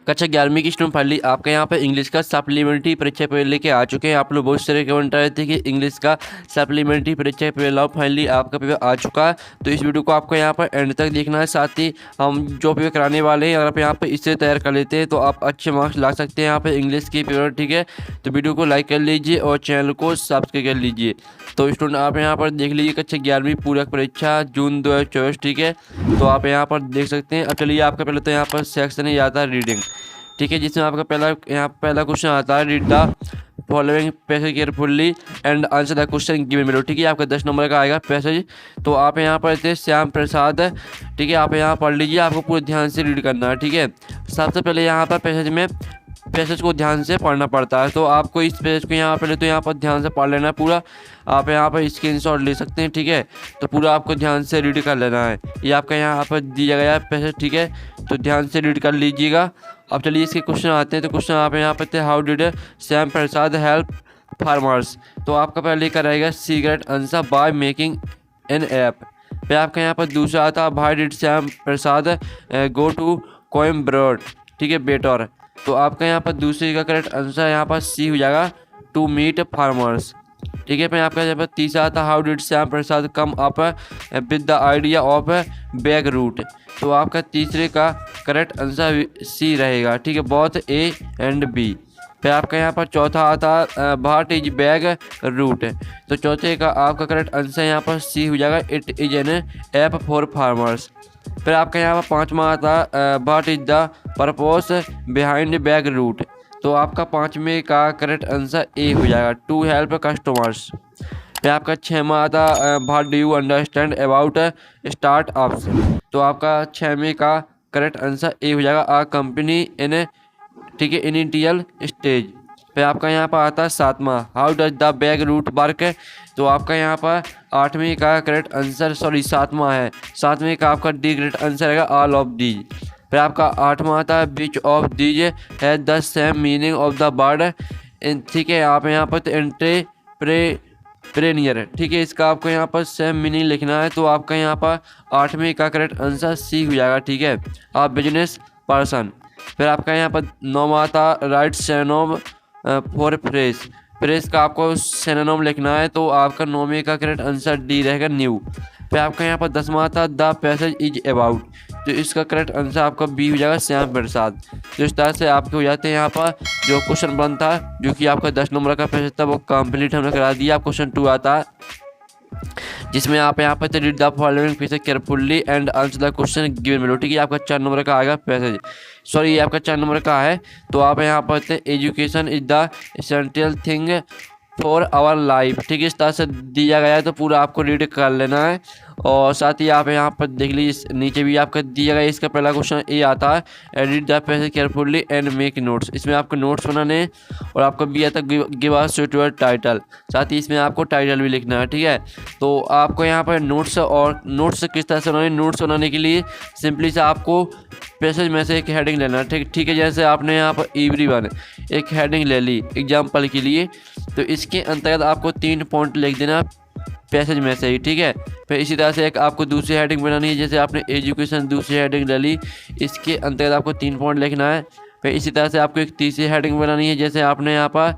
कक्षा 11वीं की स्टूडेंट फाइनली आपका यहाँ पे इंग्लिश का सप्लीमेंट्री परीक्षा पेपर लेके आ चुके हैं। आप लोग बहुत सारे कमेंट आ रहे थे कि इंग्लिश का सप्लीमेंट्री परीक्षा पेपर लाओ, फाइनली आपका पेपर आ चुका है। तो इस वीडियो को आपको यहाँ पर एंड तक देखना है। साथ ही हम जो पेपर कराने वाले हैं, अगर आप यहाँ पर इससे तैयार कर लेते हैं तो आप अच्छे मार्क्स ला सकते हैं यहाँ पर इंग्लिश की पेपर। ठीक है, तो वीडियो को लाइक कर लीजिए और चैनल को सब्सक्राइब कर लीजिए। तो स्टूडेंट आप यहाँ पर देख लीजिए कक्षा 11वीं पूरक परीक्षा जून 2024। ठीक है, तो आप यहाँ पर देख सकते हैं। अब चलिए आपका पहले तो यहाँ पर सेक्शन ही आता है रीडिंग। ठीक है, जिसमें आपका पहला क्वेश्चन आता है, read the following passage carefully and answer the question given below. ठीक है, आपका 10 नंबर का आएगा पैसेज। तो आप यहाँ पर थे श्याम प्रसाद। ठीक है, आप यहाँ पढ़ लीजिए, आपको पूरे ध्यान से रीड करना है। ठीक है, सबसे पहले यहाँ पर पैसेज को ध्यान से पढ़ना पड़ता है। तो आपको इस पैसेज को यहाँ पहले तो यहाँ पर ध्यान से पढ़ लेना है पूरा। आप यहाँ पर स्क्रीनशॉट ले सकते हैं। ठीक है, तो पूरा आपको ध्यान से रीड कर लेना है। ये आपका यहाँ पर दिया गया है पैसेज। ठीक है, तो ध्यान से रीड कर लीजिएगा। अब चलिए इसके क्वेश्चन आते हैं। तो क्वेश्चन आप यहाँ पर थे, how did Shyam Prasad help farmers. तो आपका पहले का रहेगा secret answer by making an app. फिर आपका यहाँ पर दूसरा आता, why did Shyam Prasad go to Coimbatore. ठीक है, बेटर। तो आपका यहाँ पर दूसरे का करेक्ट आंसर यहाँ पर सी हो जाएगा, टू मीट फार्मर्स। ठीक है, फिर आपका यहाँ पर तीसरा आता, how did Shyam Prasad come up with the idea of bag root. तो आपका तीसरे का करेक्ट आंसर सी रहेगा। ठीक है, बोथ ए एंड बी। फिर आपका यहाँ पर चौथा आता, व्हाट इज बैग रूट। तो चौथे का आपका करेक्ट आंसर यहाँ पर सी हो जाएगा, it is an app for farmers. फिर आपका यहाँ पर पाँचवा आता, what is the purpose behind bag root. तो आपका पाँचवें का करेक्ट आंसर ए हो जाएगा, टू हेल्प कस्टमर्स। फिर आपका छठवां आता, what do you understand about startups. तो आपका छठवें का करेक्ट आंसर ए हो जाएगा, आ कंपनी इन, ठीक है, इनिशियल स्टेज। फिर आपका यहाँ पर आता है सातवां, how does the bag root work. तो आपका यहाँ पर आठवीं का करेक्ट आंसर, सातवां है, सातवें का आपका डी करेक्ट आंसर रहेगा, ऑल ऑफ दीज। फिर आपका आठवां आता है, which of these has the same meaning of the word. ठीक है, आप यहाँ पर एंटरप्रेन्योर। ठीक है, इसका आपको यहाँ पर सेम मीनिंग लिखना है। तो आपका यहाँ पर आठवीं का करेक्ट आंसर सी हो जाएगा। ठीक है, आप बिजनेस पर्सन। फिर आपका यहाँ पर नौवां आता, right synonym for fresh. Fresh का आपको सिनोनिम लिखना है। तो आपका नौवीं का करेक्ट आंसर डी रहेगा, न्यू। फिर आपका यहाँ पर 10वां आता, द पैसेज इज अबाउट। तो इसका करेक्ट आंसर आपका बी हो जाएगा, श्याम प्रसाद। तो इस तरह से आपके हो जाते हैं यहाँ पर जो क्वेश्चन बनता है, जो कि आपका 10 नंबर का पैसेज था वो कंप्लीट हमने करा दिया। आप क्वेश्चन 2 आता है, जिसमें आप यहाँ पर read the following passage carefully and answer the question given below. ठीक है, आपका 4 नंबर का आएगा पैसेज, सॉरी ये आपका 4 नंबर का है। तो आप यहाँ पर education is the essential thing for our life. ठीक है, इस तरह से दिया गया है, तो पूरा आपको रीड कर लेना है। और साथ ही आप यहाँ पर देख लीजिए, नीचे भी आपका दिया गया है। इसका पहला क्वेश्चन ये आता है, read the passage carefully and make notes. इसमें आपको नोट्स बनाने हैं। और आपका बी आता है, गिव अस सुइटेबल टाइटल। साथ ही इसमें आपको टाइटल भी लिखना है। ठीक है, तो आपको यहाँ पर नोट्स किस तरह से बनाने, नोट्स बनाने के लिए सिंपली से आपको पैसेज में से एक हेडिंग लेना है। ठीक है, जैसे आपने यहाँ पर एवरीवन एक हेडिंग ले ली एग्जाम्पल के लिए, तो इसके अंतर्गत आपको 3 पॉइंट लिख देना पैसेज में से ही। ठीक है, फिर इसी तरह से एक आपको दूसरी हेडिंग बनानी है। जैसे आपने एजुकेशन दूसरी हेडिंग ले ली, इसके अंतर्गत आपको 3 पॉइंट लिखना है। फिर इसी तरह से आपको एक तीसरी हेडिंग बनानी है। जैसे आपने यहाँ पर,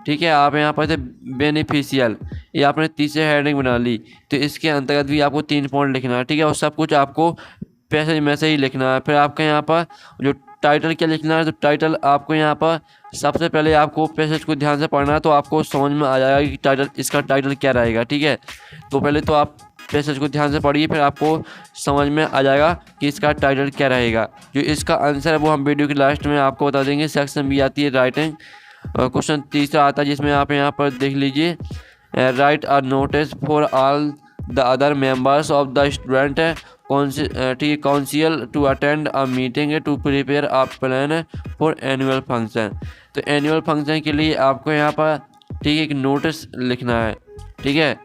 ठीक है, आप यहाँ पर थे बेनिफिशियल, ये आपने तीसरी हेडिंग बना ली, तो इसके अंतर्गत भी आपको 3 पॉइंट लिखना है। ठीक है, और सब कुछ आपको पैसेज में से ही लिखना है। फिर आपका यहाँ पर जो टाइटल क्या लिखना है, तो टाइटल आपको यहाँ पर सबसे पहले आपको पैसेज को ध्यान से पढ़ना है, तो आपको समझ में आ जाएगा कि टाइटल, इसका टाइटल क्या रहेगा। ठीक है, तो पहले तो आप पैसेज को ध्यान से पढ़िए, फिर आपको समझ में आ जाएगा कि इसका टाइटल क्या रहेगा। जो इसका आंसर है वो हम वीडियो के लास्ट में आपको बता देंगे। सेक्शन भी आती है राइटिंग। क्वेश्चन तीसरा आता है, जिसमें आप यहाँ पर देख लीजिए, write a notice for all the other members of the student council to attend a meeting to prepare a plan for annual function. तो एनुअल फंक्शन के लिए आपको यहाँ पर, ठीक है, एक नोटिस लिखना है। ठीक है,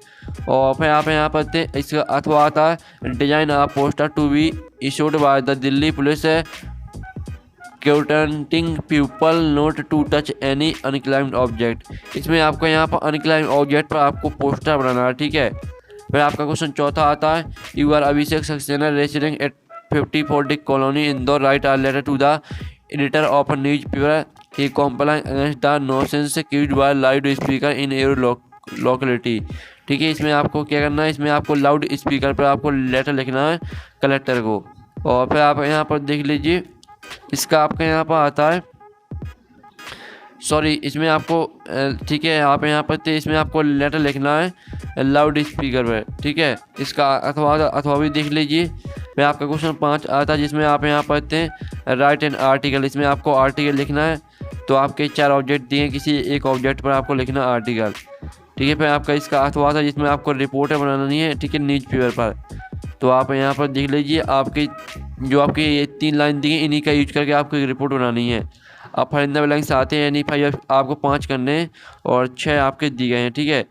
और फिर आप यहाँ पर इसका अथवा आता है, design a poster to be issued by the Delhi police cautioning people not to touch any unclaimed object. इसमें आपको यहाँ पर अनक्लाइम्ड ऑब्जेक्ट पर आपको पोस्टर बनाना है। ठीक है, फिर आपका क्वेश्चन चौथा आता है, you are Abhishek Saxena resident at 5040 colony Indore, write a letter to the editor of newspaper he complain against the nonsense caused by loudspeaker in your locality. ठीक है, इसमें आपको क्या करना है, इसमें आपको लाउड स्पीकर पर आपको लेटर लिखना है कलेक्टर को। और फिर आप यहाँ पर देख लीजिए, इसका आपका यहाँ पर आता है, सॉरी इसमें आपको ठीक है, आप यहाँ पर इसमें आपको लेटर लिखना है लाउड स्पीकर पर। ठीक है, इसका अथवा भी देख लीजिए। फिर आपका क्वेश्चन 5 आता है, जिसमें आप यहाँ पढ़ते हैं राइट एन आर्टिकल। इसमें आपको आर्टिकल लिखना है। तो आपके 4 ऑब्जेक्ट दिए हैं, किसी एक ऑब्जेक्ट पर आपको लिखना आर्टिकल। ठीक है, फिर आपका इसका अथवा था, जिसमें आपको रिपोर्ट बनानी है। ठीक है, न्यूज़ पेपर पर। तो आप यहाँ पर देख लीजिए, आपकी जो आपकी ये 3 लाइन दी है, इन्हीं का यूज करके आपको एक रिपोर्ट बनानी है। आप फाइल इन द ब्लैंक्स आते हैं, यानी 5 आपको 5 करने हैं और 6 आपके दिए गए हैं। ठीक है,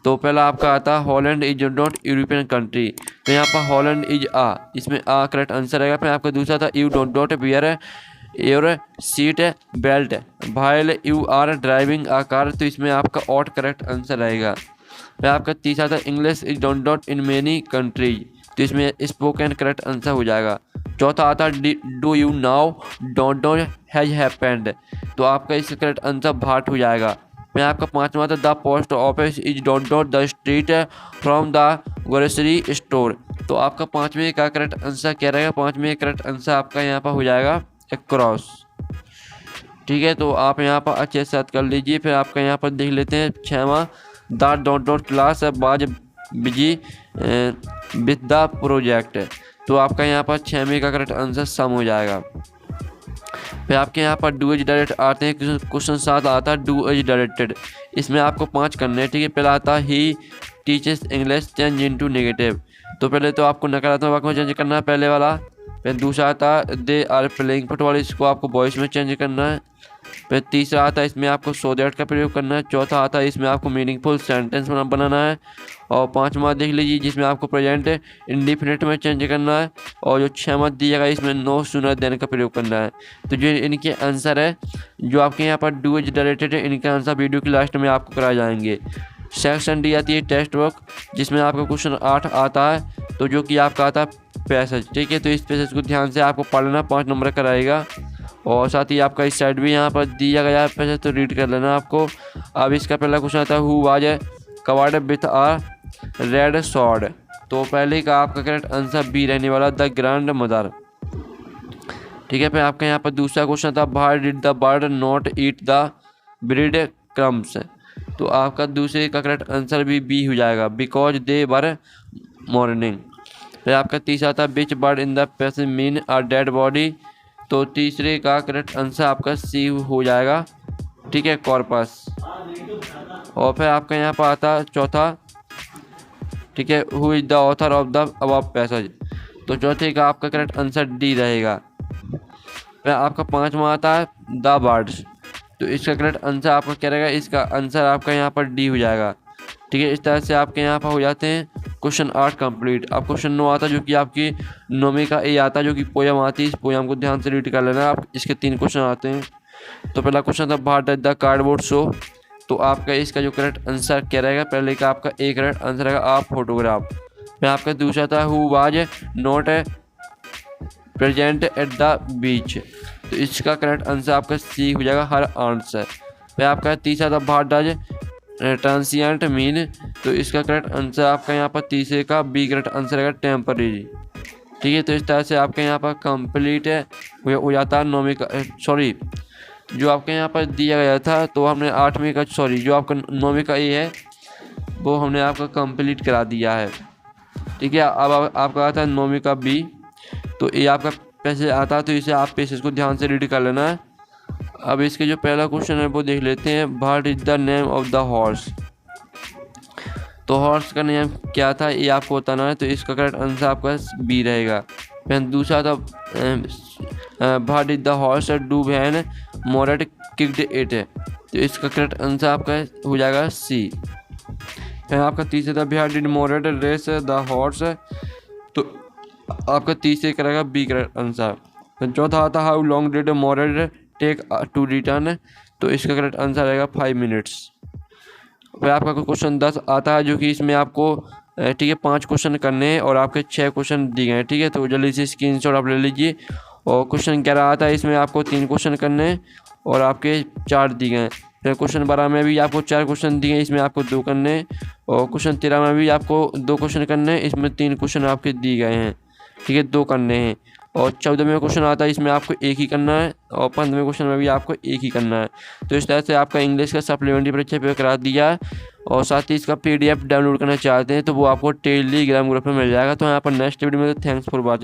तो पहला आपका आता है Holland is not European country. तो यहाँ पर हॉलैंड इज आ, इसमें आ करेक्ट आंसर रहेगा। फिर आपका दूसरा था you don't wear your seat belt while you are driving a car. तो इसमें आपका ऑट करेक्ट आंसर रहेगा। फिर आपका तीसरा था English is don't in many countries. तो इसमें स्पोकन करेक्ट आंसर हो जाएगा। चौथा आता do you now don't has happened. तो आपका इसका करेक्ट आंसर भाट हो जाएगा। मैं आपका 5वां था the post office is don't the street from the grocery store. तो आपका 5वें का करेक्ट आंसर क्या रहेगा, 5वें करेक्ट आंसर आपका यहाँ पर हो जाएगा क्रॉस। ठीक है, तो आप यहाँ पर अच्छे से याद कर लीजिए। फिर आपका यहाँ पर देख लेते हैं 6वां द डोंट क्लास बाज बिजी विद द प्रोजेक्ट। तो आपका यहाँ पर 6वें का करेक्ट आंसर सम हो जाएगा। फिर आपके यहाँ पर डू एज डायरेक्ट आते हैं। क्वेश्चन 7 आता है डू एज डायरेक्टेड। इसमें आपको 5 करने हैं। ठीक है, पहला आता है he teaches English change into negative. तो पहले तो आपको नकारात्मक वाक्य में चेंज करना है पहले वाला। फिर दूसरा आता है दे आर प्लेइंग फुटबॉल, इसको आपको वॉइस में चेंज करना है। फिर तीसरा आता है इसमें आपको सो दैट का प्रयोग करना है। चौथा आता है इसमें आपको मीनिंगफुल सेंटेंस बनाना है। और 5वां देख लीजिए, जिसमें आपको प्रेजेंट इंडिफिनिट में चेंज करना है। और जो 6वां दिया गया इसमें नो सूनर देन का प्रयोग करना है। तो जो इनके आंसर है, जो आपके यहाँ पर डू इज डायरेक्टेड है, इनके आंसर वीडियो की लास्ट में आपको कराए जाएंगे। सेक्शन डी आती है टेक्स्ट बुक, जिसमें आपका क्वेश्चन 8 आता है। तो जो कि आपका आता है पैसेज। ठीक है, तो इस पैसेज को ध्यान से आपको पढ़ लेना, 5 नंबर कराएगा। और साथ ही आपका इस साइड भी यहाँ पर दिया गया है पैसेज, तो रीड कर लेना आपको। अब इसका पहला क्वेश्चन आता है who was covered with a red sword. तो पहले का आपका करेक्ट आंसर बी रहने वाला द ग्रैंड मदर। ठीक है, फिर आपका यहाँ पर दूसरा क्वेश्चन था why did the bird not eat the bread crumbs. तो आपका दूसरे का करेक्ट आंसर भी बी हो जाएगा, बिकॉज दे वर मॉर्निंग। फिर आपका तीसरा था which bird in the passage mean a dead body. तो तीसरे का करेक्ट आंसर आपका सी हो जाएगा। ठीक है, कॉर्पस। और फिर आपका यहाँ पर आता चौथा, ठीक है, who is the author of the above passage. तो चौथे का आपका करेक्ट आंसर डी रहेगा। फिर आपका 5वां आता है द बर्ड्स। तो इसका करेक्ट आंसर आपका क्या रहेगा, इसका आंसर आपका यहाँ पर डी हो जाएगा। ठीक है, इस तरह से आपके यहाँ पर हो जाते हैं क्वेश्चन 8 कंप्लीट। अब क्वेश्चन 9 आता है, जो कि आपकी 9वीं का ए आता है, जो कि पोयम आती है। इस पोयम को ध्यान से रीड कर लेना। आप इसके 3 क्वेश्चन आते हैं। तो पहला क्वेश्चन था what does the cardboard show. तो आपका इसका जो करेक्ट आंसर क्या रहेगा, पहले का आपका ए करेक्ट आंसर रहेगा आप फोटोग्राफ। फिर आपका दूसरा था who was not present at the beach. तो इसका करेक्ट आंसर आपका सी हो जाएगा हर आंसर। फिर आपका तीसरा था व्हाट डज ट्रांसिएंट मीन। तो इसका करेक्ट आंसर आपका यहाँ पर तीसरे का बी करेक्ट आंसर रहेगा टेम्परेरी। ठीक है, तो इस तरह से आपके यहाँ पर कंप्लीट हो जाता है 9वीं का, सॉरी जो आपके यहाँ पर दिया गया था। तो हमने 8वीं का, सॉरी जो आपका 9वीं का ए है, वो हमने आपका कंप्लीट करा दिया है। ठीक है, अब आपका आता है 9वीं का बी। तो ये आपका पैसेज आता है, तो इसे आप पैसेज को ध्यान से रीड कर लेना है। अब इसके जो पहला क्वेश्चन है वो देख लेते हैं what is the name of the horse. तो हॉर्स का नेम क्या था ये आपको बताना है। तो इसका करेक्ट आंसर आपका बी रहेगा। फिर दूसरा था what is the horse do when Moret kicked it. तो इसका करेक्ट आंसर आपका हो जाएगा सी। फिर आपका तीसरा था what did Moret race the horse. तो आपका तीसरे करेगा बी करेक्ट आंसर। फिर चौथा आता how long did Moret take to return. तो इसका करेक्ट आंसर रहेगा 5 मिनट्स। फिर आपका क्वेश्चन 10 आता है, जो कि इसमें आपको ठीक है 5 क्वेश्चन करने हैं और आपके 6 क्वेश्चन दिए गए हैं। ठीक है, तो जल्दी से स्क्रीनशॉट आप ले लीजिए और क्वेश्चन 11 आता है, इसमें आपको 3 क्वेश्चन करने हैं और आपके 4 दिए हैं। फिर क्वेश्चन 12 में भी आपको 4 क्वेश्चन दिए हैं, इसमें आपको 2 करने हैं। और क्वेश्चन 13 में भी आपको 2 क्वेश्चन करने हैं, इसमें 3 क्वेश्चन आपके दिए गए हैं, ठीक है, 2 करने हैं। और 14वें क्वेश्चन आता है, इसमें आपको 1 ही करना है। और 15वें क्वेश्चन में भी आपको 1 ही करना है। तो इस तरह से आपका इंग्लिश का सप्लीमेंट्री परीक्षा पेपर करा दिया है। और साथ ही इसका PDF डाउनलोड करना चाहते हैं तो वो आपको टेलीग्राम ग्रुप में मिल जाएगा। तो यहाँ पर नेक्स्ट वीडियो में, थैंक्स फॉर वॉचिंग।